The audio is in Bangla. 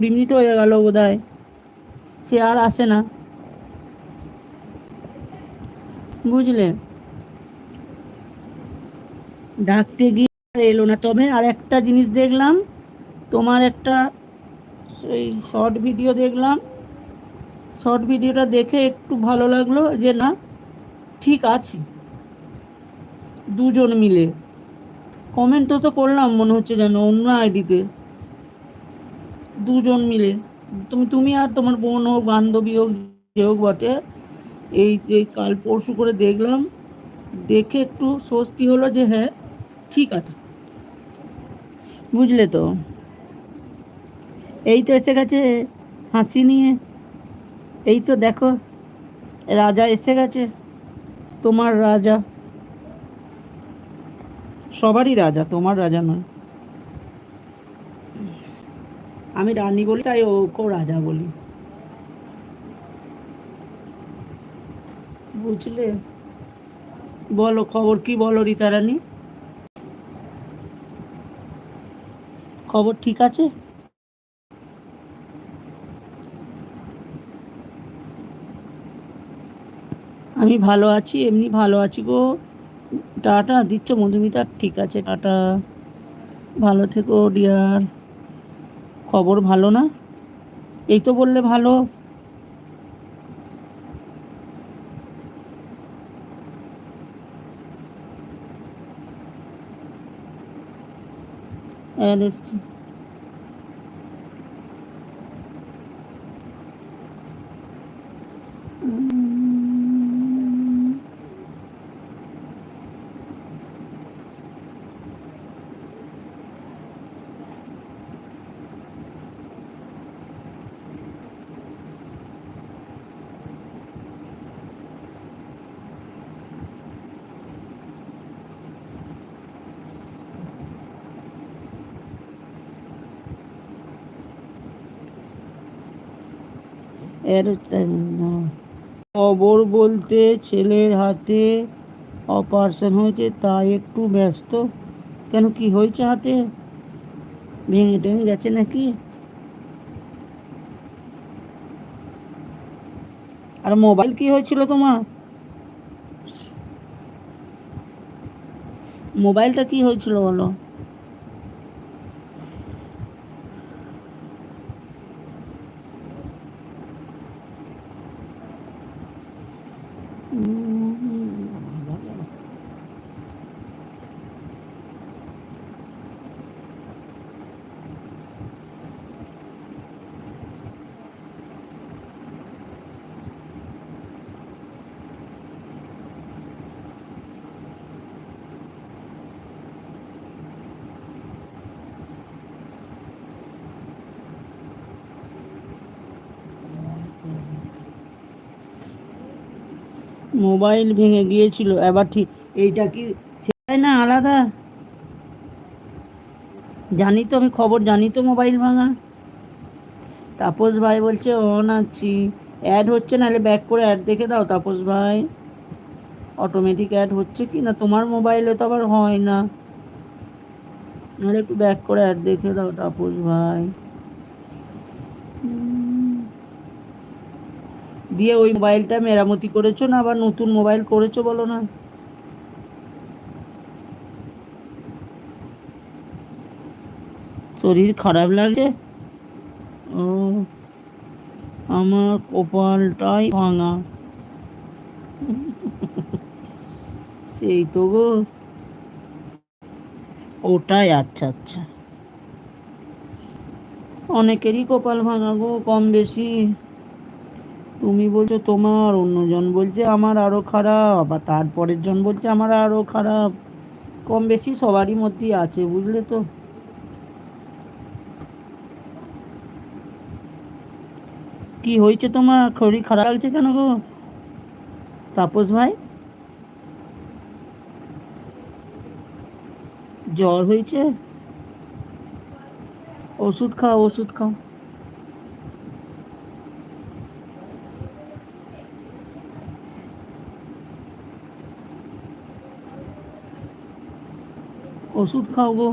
20 মিনিট হয়ে গেল বোধহয়, সে আর আসে না, বুঝলে। ডাকতে গিয়ে আর এলো না। তবে আর একটা জিনিস দেখলাম, তোমার একটা এই শর্ট ভিডিও দেখলাম। শর্ট ভিডিওটা দেখে একটু ভালো লাগলো যে না, ঠিক আছে, দুজন মিলে। কমেন্টও তো করলাম মনে হচ্ছে যেন অন্য আইডিতে, দুজন মিলে। তুমি তুমি আর তোমার বোন হোক, বান্ধবী হোক, যে হোক বটে, এই যে কাল পরশু করে দেখলাম, দেখে একটু স্বস্তি হলো যে হ্যাঁ, ঠিক আছে, বুঝলে তো। এই তো এসে গেছে হাসি নিয়ে, এই তো দেখো, রাজা এসে গেছে, তোমার রাজা, সবারই রাজা, তোমার রাজা নয়। আমি রানী বলি তাই ওকেও রাজা বলি, বুঝলে। বলো খবর কি, বলো রীতা রানী, খবর ঠিক আছে? আমি ভালো আছি, এমনি ভালো আছি গো। টাটা দিচ্ছ মধুমিতা, ঠিক আছে, টাটা, ভালো থেকো ডিয়ার। খবর ভালো না? এই তো বললে ভালো। অ্যাড এসছে। অ্যাড হচ্ছে না। খবর বলতে ছেলের হাতে অপারেশন হয়েছে, তাই একটু ব্যস্ত। কেন, কি হয়েছে হাতে? ভেঙে টেঙে গেছে নাকি? আর মোবাইল কি হয়েছিল তোমার? মোবাইলটা কি হয়েছিল বলো? মোবাইল ভেঙে গিয়েছিল, এবার ঠিক। এইটা কি সেটাই না আলাদা? জানি তো, আমি খবর জানি তো মোবাইল ভাঙা। তাপস ভাই বলছে অন আছি, অ্যাড হচ্ছে, নাহলে ব্যাক করে অ্যাড দেখে দাও তাপস ভাই, অটোমেটিক অ্যাড হচ্ছে কি না তোমার মোবাইলে, তো আবার হয় না, নাহলে একটু ব্যাক করে অ্যাড দেখে দাও তাপস ভাই। দিয়ে ওই মোবাইলটা মেরামতি করেছো না আবার নতুন মোবাইল করেছো বলো না? শরীর খারাপ লাগছে? ও, আমার কপালটাই ভাঙা। সেই তো গো, ওটাই, আচ্ছা আচ্ছা। অনেকেরই কপাল ভাঙা গো, কম বেশি। তুমি বলছো তোমার, অন্যজন বলছে আমার আরো খারাপ, আর তারপরের জন বলছে আমার আরো খারাপ। কম বেশি সবারই মধ্যেই আছে, বুঝলে তো। কি হয়েছে তোমার, শরীর খারাপ লাগছে কেন গো তাপস ভাই? জ্বর হয়েছে? ওষুধ খাও, ওষুধ খাও। ওষুধ খাও গো।